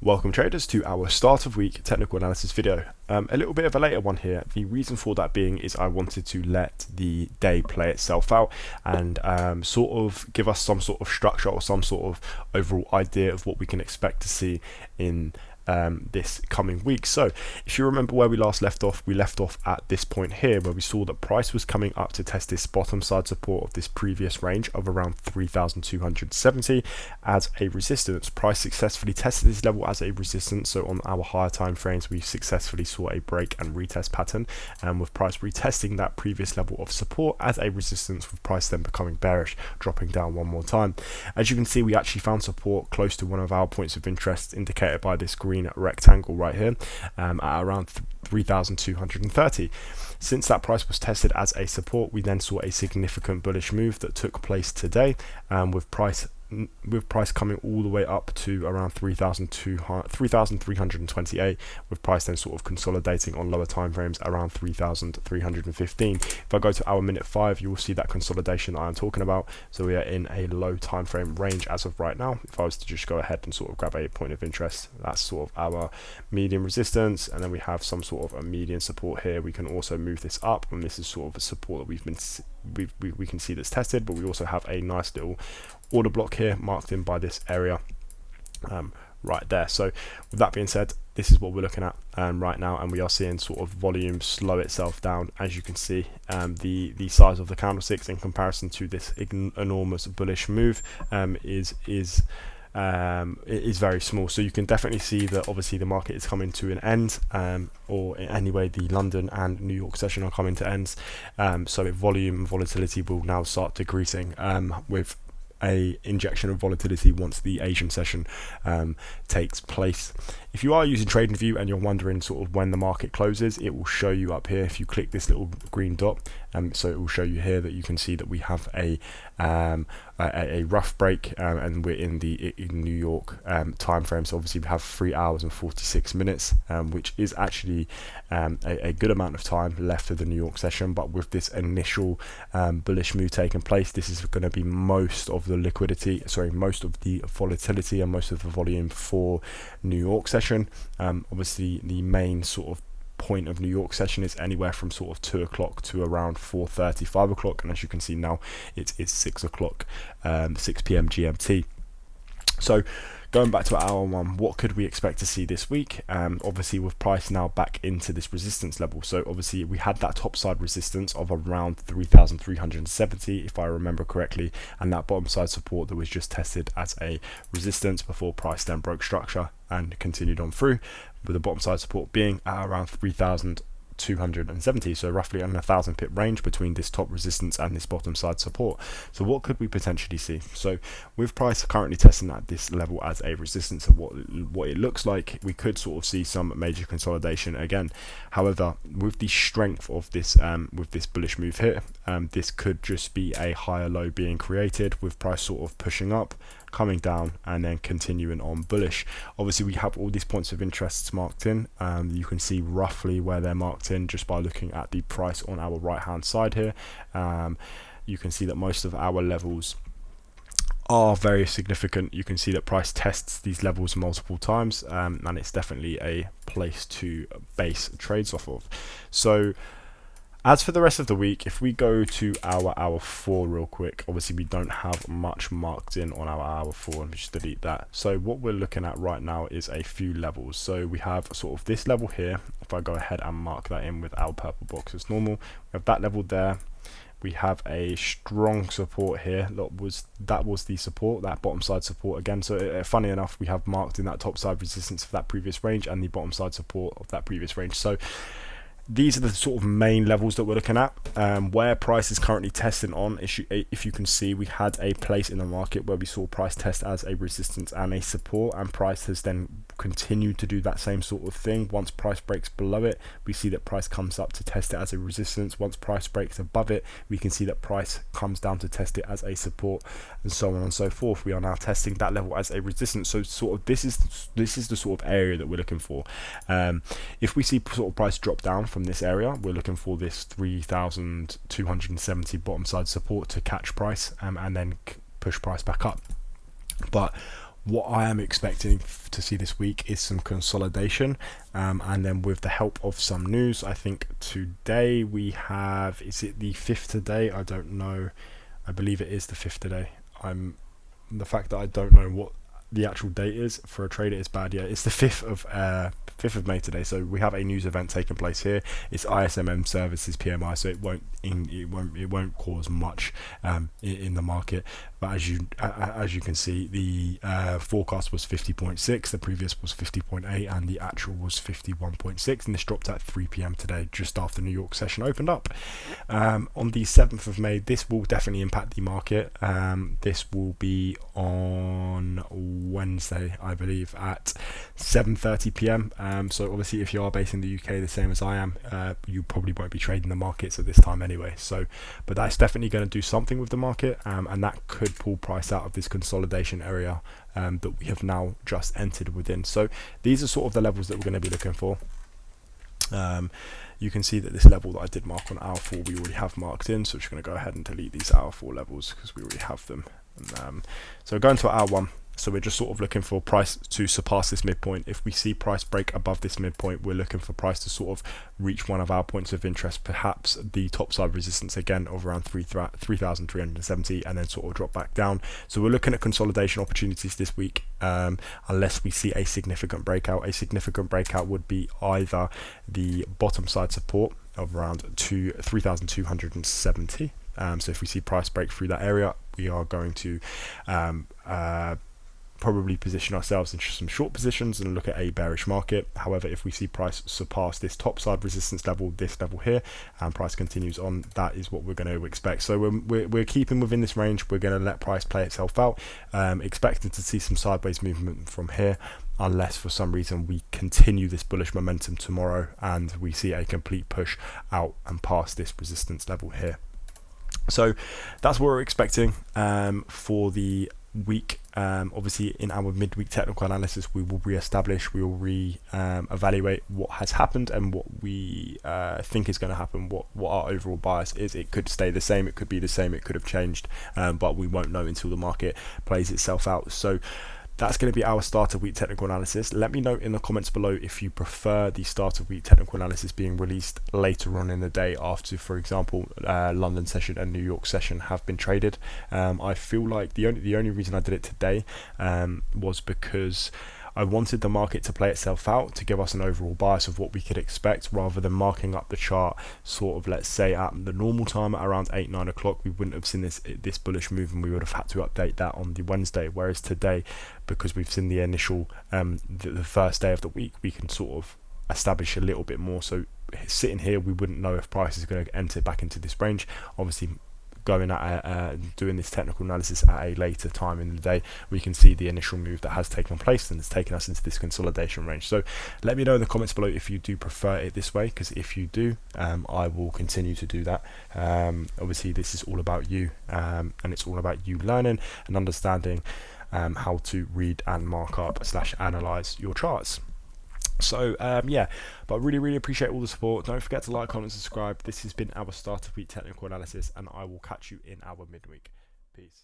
Welcome traders to our start of week technical analysis video. A little bit of a later one here. The reason for that being is I wanted to let the day play itself out and sort of give us some sort of structure or some sort of overall idea of what we can expect to see in this coming week. So if you remember where we last left off, we left off at this point here where we saw that price was coming up to test this bottom side support of this previous range of around 3,270 as a resistance. Price successfully tested this level as a resistance, so on our higher time frames we successfully saw a break and retest pattern, and with price retesting that previous level of support as a resistance, with price then becoming bearish, dropping down one more time. As you can see, we actually found support close to one of our points of interest indicated by this green rectangle right here at around 3,230. Since that price was tested as a support, we then saw a significant bullish move that took place today, with price coming all the way up to around 3,328, with price then sort of consolidating on lower time frames around 3,315. If I go to our minute 5, you will see that consolidation that I'm talking about. So we are in a low time frame range as of right now. If I was to just go ahead and sort of grab a point of interest, that's sort of our median resistance, and then we have some sort of a median support here. We can also move this up, and this is sort of a support that we can see that's tested, but we also have a nice little order block here marked in by this area right there. So with that being said, this is what we're looking at right now, and we are seeing sort of volume slow itself down. As you can see, the size of the candlesticks in comparison to this enormous bullish move is very small. So you can definitely see that obviously the market is coming to an end, or anyway the London and New York session are coming to ends, so volume and volatility will now start decreasing with a injection of volatility once the Asian session takes place. If you are using TradingView and you're wondering sort of when the market closes, it will show you up here if you click this little green dot. So it will show you here that you can see that we have a rough break, and we're in the New York time frame. So obviously we have 3 hours and 46 minutes, which is actually a good amount of time left of the New York session. But with this initial bullish move taking place, this is going to be most of the most of the volatility and most of the volume for New York session. Obviously the main sort of point of New York session is anywhere from sort of 2 o'clock to around 4:30, 5 o'clock, and as you can see now it's 6 o'clock, 6 p.m. GMT. So going back to our one, what could we expect to see this week? Obviously with price now back into this resistance level. So obviously we had that top side resistance of around 3,370 if I remember correctly, and that bottom side support that was just tested as a resistance before price then broke structure and continued on through, with the bottom side support being at around 3,270, so roughly in a 1,000 pip range between this top resistance and this bottom side support. So what could we potentially see? So with price currently testing at this level as a resistance of what it looks like, we could sort of see some major consolidation again. However, with the strength of this with this bullish move here, this could just be a higher low being created, with price sort of pushing up, coming down, and then continuing on bullish. Obviously we have all these points of interest marked in. You can see roughly where they're marked in just by looking at the price on our right hand side here. You can see that most of our levels are very significant. You can see that price tests these levels multiple times, and it's definitely a place to base trades off of. So as for the rest of the week, if we go to our hour 4 real quick, obviously we don't have much marked in on our hour 4. Let me just delete that. So what we're looking at right now is a few levels. So we have sort of this level here. If I go ahead and mark that in with our purple box as normal, we have that level there. We have a strong support here. That was the support, that bottom side support again. So funny enough, we have marked in that top side resistance of that previous range and the bottom side support of that previous range. So these are the sort of main levels that we're looking at. Where price is currently testing on, if you can see, we had a place in the market where we saw price test as a resistance and a support, and price has then continued to do that same sort of thing. Once price breaks below it, we see that price comes up to test it as a resistance. Once price breaks above it, we can see that price comes down to test it as a support, and so on and so forth. We are now testing that level as a resistance. So sort of this is the sort of area that we're looking for. If we see sort of price drop down from this area, we're looking for this 3,270 bottom side support to catch price, and then push price back up. But what I am expecting to see this week is some consolidation, and then with the help of some news. I think today we have, is it the 5th today? I don't know. I believe it is the 5th today. The fact that I don't know what the actual date is for a trader is bad. Yeah, it's the 5th of May today. So we have a news event taking place here. It's ISM services PMI, so it won't cause much in the market. But as you can see, the forecast was 50.6, the previous was 50.8, and the actual was 51.6, and this dropped at 3 p.m. today, just after New York session opened up. On the 7th of May, this will definitely impact the market. This will be on Wednesday, I believe, at 7:30 p.m. So obviously, if you are based in the UK, the same as I am, you probably won't be trading the markets at this time anyway. So, but that's definitely going to do something with the market, and that could pull price out of this consolidation area that we have now just entered within. So these are sort of the levels that we're going to be looking for. You can see that this level that I did mark on hour 4 we already have marked in, so I'm just going to go ahead and delete these hour 4 levels because we already have them. So going to hour 1, so we're just sort of looking for price to surpass this midpoint. If we see price break above this midpoint, we're looking for price to sort of reach one of our points of interest, perhaps the top side resistance again of around 3,370, and then sort of drop back down. So we're looking at consolidation opportunities this week, unless we see a significant breakout. A significant breakout would be either the bottom side support of around 3,270. So if we see price break through that area, we are going to probably position ourselves in some short positions and look at a bearish market. However, if we see price surpass this top side resistance level, this level here, and price continues on, that is what we're going to expect. So we're keeping within this range. We're going to let price play itself out, expecting to see some sideways movement from here, unless for some reason we continue this bullish momentum tomorrow and we see a complete push out and past this resistance level here. So that's what we're expecting for the week. Obviously in our midweek technical analysis we will re-establish, we will evaluate what has happened and what we think is going to happen, what our overall bias is. It could stay the same, it could be the same, it could have changed, but we won't know until the market plays itself out. So that's going to be our start of week technical analysis. Let me know in the comments below if you prefer the start of week technical analysis being released later on in the day after, for example, London session and New York session have been traded. I feel like the only reason I did it today was because I wanted the market to play itself out to give us an overall bias of what we could expect, rather than marking up the chart sort of, let's say, at the normal time at around 8-9 o'clock. We wouldn't have seen this bullish move, and we would have had to update that on the Wednesday. Whereas today, because we've seen the initial the first day of the week, we can sort of establish a little bit more. So sitting here, we wouldn't know if price is going to enter back into this range. Obviously, going at doing this technical analysis at a later time in the day, we can see the initial move that has taken place and it's taken us into this consolidation range. So let me know in the comments below if you do prefer it this way, because if you do, I will continue to do that. Obviously this is all about you, and it's all about you learning and understanding how to read and mark up / analyze your charts. So yeah, but really appreciate all the support. Don't forget to like, comment, subscribe. This has been our start of week technical analysis, and I will catch you in our midweek. Peace.